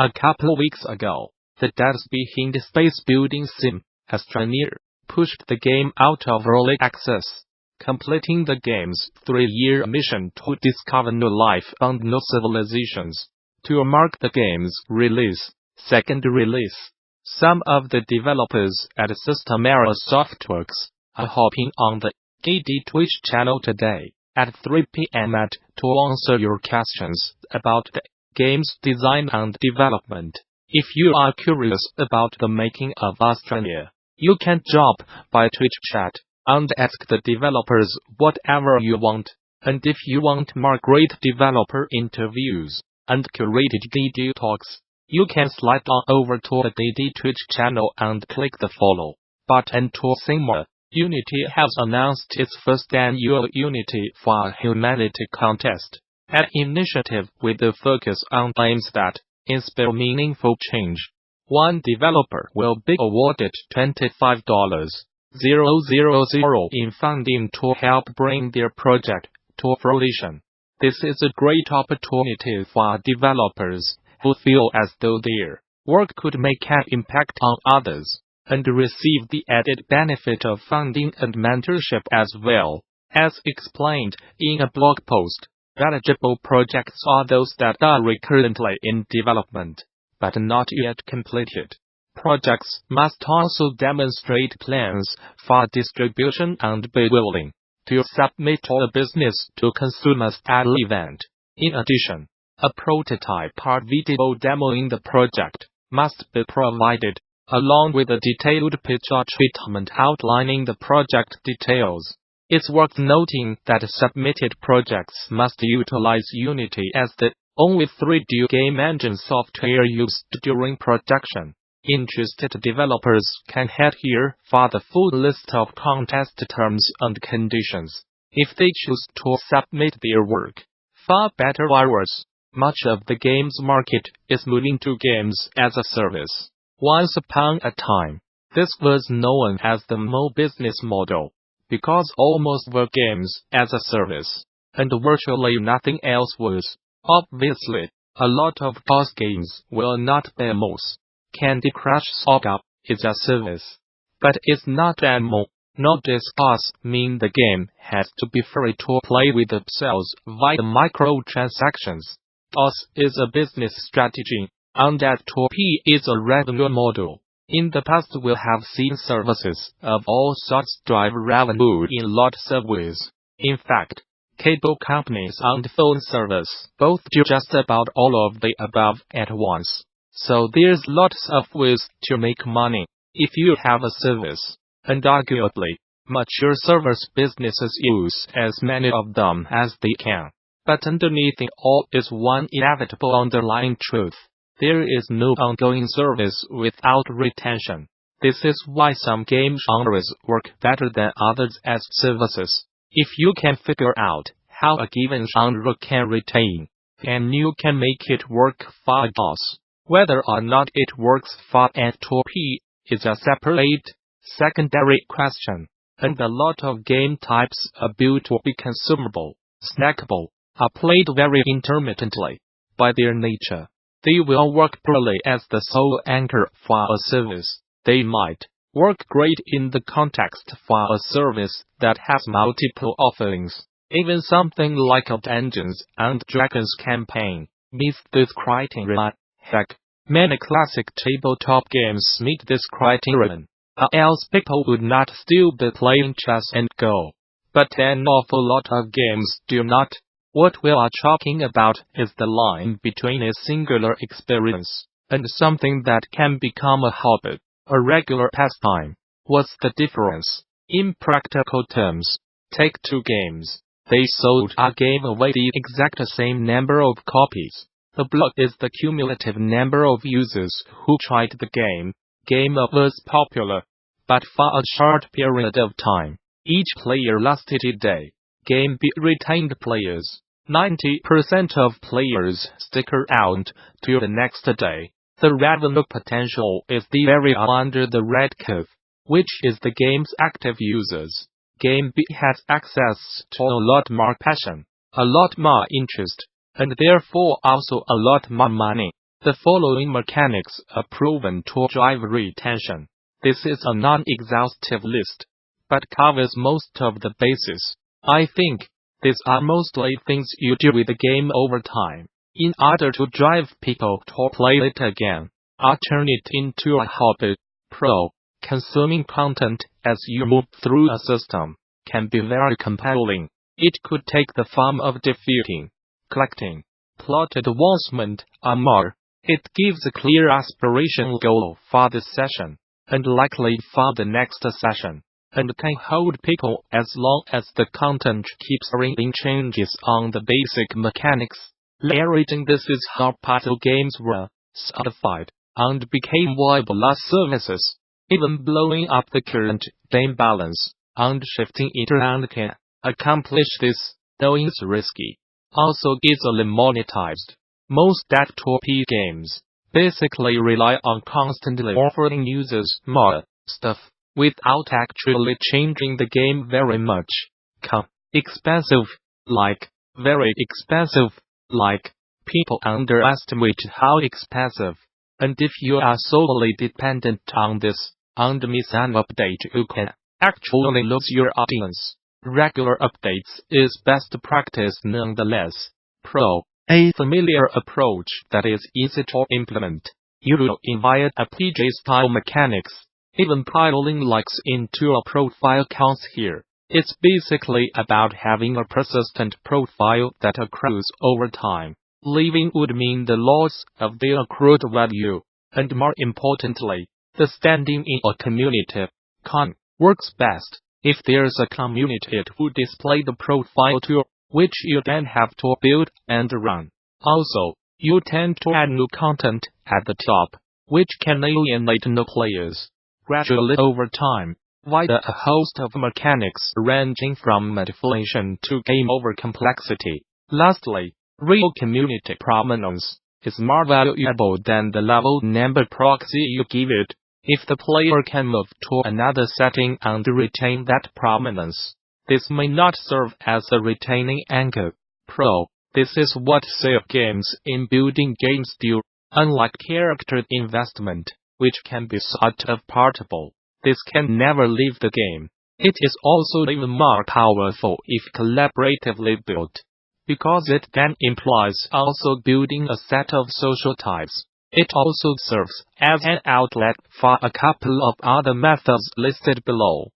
A couple weeks ago, the dead behind space building sim, Astroneer, pushed the game out of early access, completing the game's 3-year mission to discover new life and new civilizations. To mark the game's second release, some of the developers at System-era Softworks are hopping on the GDC Twitch channel today at 3 p.m. to answer your questions about the game's design and development. If you are curious about the making of Astroneer, you can drop by Twitch chat and ask the developers whatever you want. And if you want more great developer interviews and curated GD talks, you can slide on over to the GD Twitch channel and click the follow button to see more. Unity has announced its first annual Unity for Humanity contest, an initiative with a focus on aims that inspire meaningful change. One developer will be awarded $25,000 in funding to help bring their project to fruition. This is a great opportunity for developers who feel as though their work could make an impact on others, and receive the added benefit of funding and mentorship as well. As explained in a blog post, eligible projects are those that are currently in development, but not yet completed. Projects must also demonstrate plans for distribution and be willing to submit a business-to-consumer-style event. In addition, a prototype or video demoing the project must be provided, along with a detailed pitch or treatment outlining the project details. It's worth noting that submitted projects must utilize Unity as the only 3D game engine software used during production. Interested developers can head here for the full list of contest terms and conditions. If they choose to submit their work, for better or worse, much of the games market is moving to games as a service. Once upon a time, this was known as the MMO business model, because almost were games as a service, and virtually nothing else was. Obviously, a lot of GaaS games will not be MMOs. Candy Crush Saga is a service, but it's not MMO. Nor does GaaS mean the game has to be free to play with themselves via microtransactions. GaaS is a business strategy, and that 2P is a revenue model. In the past we have seen services of all sorts drive revenue in lots of ways. In fact, cable companies and phone service both do just about all of the above at once. So there's lots of ways to make money if you have a service, and arguably, mature service businesses use as many of them as they can. But underneath it all is one inevitable underlying truth. There is no ongoing service without retention. This is why some game genres work better than others as services. If you can figure out how a given genre can retain, then you can make it work for GaaS. Whether or not it works for F2P is a separate, secondary question, and a lot of game types are built to be consumable, snackable, are played very intermittently. By their nature, they will work poorly as the sole anchor for a service. They might work great in the context for a service that has multiple offerings. Even something like a Dungeons and Dragons campaign meets this criterion. Heck, many classic tabletop games meet this criterion, or else people would not still be playing chess and Go. But an awful lot of games do not. What we are talking about is the line between a singular experience and something that can become a hobby, a regular pastime. What's the difference? In practical terms, take two games. They sold or gave away the exact same number of copies. The block is the cumulative number of users who tried the game. Game was popular, but for a short period of time. Each player lasted a day. Game B retained players. 90% of players stick around till the next day. The revenue potential is the area under the red curve, which is the game's active users. Game B has access to a lot more passion, a lot more interest, and therefore also a lot more money. The following mechanics are proven to drive retention. This is a non-exhaustive list, but covers most of the bases. I think these are mostly things you do with the game over time, in order to drive people to play it again, or turn it into a hobby. Pro. Consuming content as you move through a system can be very compelling. It could take the form of defeating, collecting, plot advancement, or more. It gives a clear aspirational goal for this session, and likely for the next session, and can hold people as long as the content keeps bringing changes on the basic mechanics. Leveraging this is how puzzle games were solidified and became viable as services. Even blowing up the current game balance and shifting it around can accomplish this, though it's risky. Also easily monetized. Most tabletop games basically rely on constantly offering users more stuff without actually changing the game very much. Expensive, like, very expensive, like, people underestimate how expensive. And if you are solely dependent on this, and miss an update, you can actually lose your audience. Regular updates is best practice nonetheless. Pro. A familiar approach that is easy to implement. You will invite a PG-style mechanics. Even piling likes into a profile counts here. It's basically about having a persistent profile that accrues over time. Leaving would mean the loss of the accrued value, and more importantly, the standing in a cumulative con works best if there's a community to display the profile to, which you then have to build and run. Also, you tend to add new content at the top, which can alienate new players. Gradually over time, via a host of mechanics ranging from manipulation to game overcomplexity. Lastly, real community prominence is more valuable than the level number proxy you give it. If the player can move to another setting and retain that prominence, this may not serve as a retaining anchor. Pro. This is what save games in building games do. Unlike character investment, which can be sort of portable, this can never leave the game. It is also even more powerful if collaboratively built, because it then implies also building a set of social types. It also serves as an outlet for a couple of other methods listed below.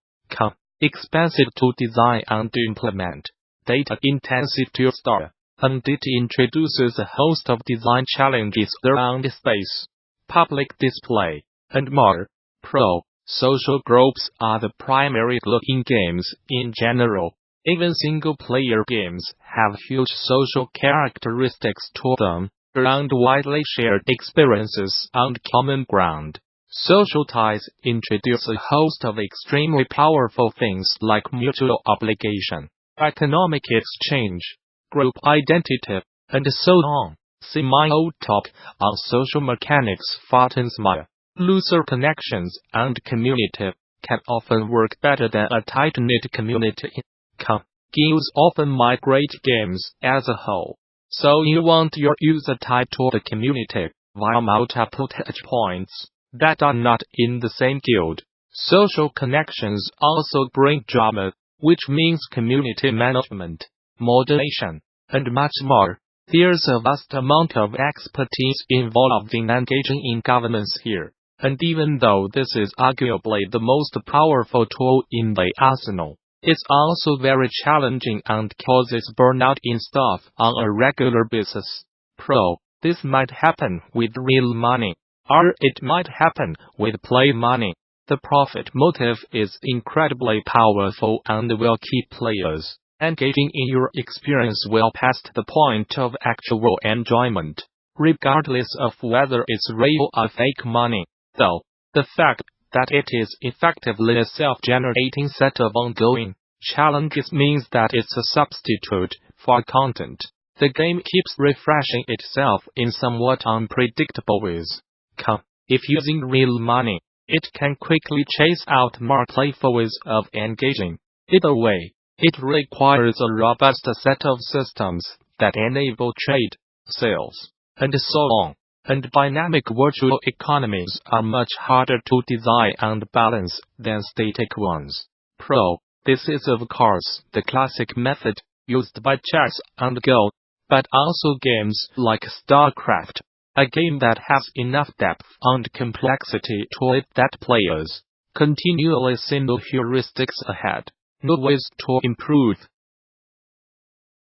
Expensive to design and implement, data-intensive to start, and it introduces a host of design challenges around space, public display, and more. Pro. Social groups are the primary goal in games in general. Even single-player games have huge social characteristics to them, around widely shared experiences and common ground. Social ties introduce a host of extremely powerful things like mutual obligation, economic exchange, group identity, and so on. See my old talk on social mechanics for more. Looser connections and community can often work better than a tight-knit community. Games often migrate games as a whole, so you want your user tied to the community via multiple touch points that are not in the same guild. Social connections also bring drama, which means community management, moderation, and much more. There's a vast amount of expertise involved in engaging in governance here, and even though this is arguably the most powerful tool in the arsenal, it's also very challenging and causes burnout in staff on a regular basis. Pro. This might happen with real money, or it might happen with play money. The profit motive is incredibly powerful and will keep players engaging in your experience well past the point of actual enjoyment, regardless of whether it's real or fake money. Though, the fact that it is effectively a self-generating set of ongoing challenges means that it's a substitute for content. The game keeps refreshing itself in somewhat unpredictable ways. If using real money, it can quickly chase out more playful ways of engaging. Either way, it requires a robust set of systems that enable trade, sales, and so on. and dynamic virtual economies are much harder to design and balance than static ones. Pro. This is of course the classic method used by chess and Go, but also games like StarCraft, a game that has enough depth and complexity to it that players continually send heuristics ahead, no ways to improve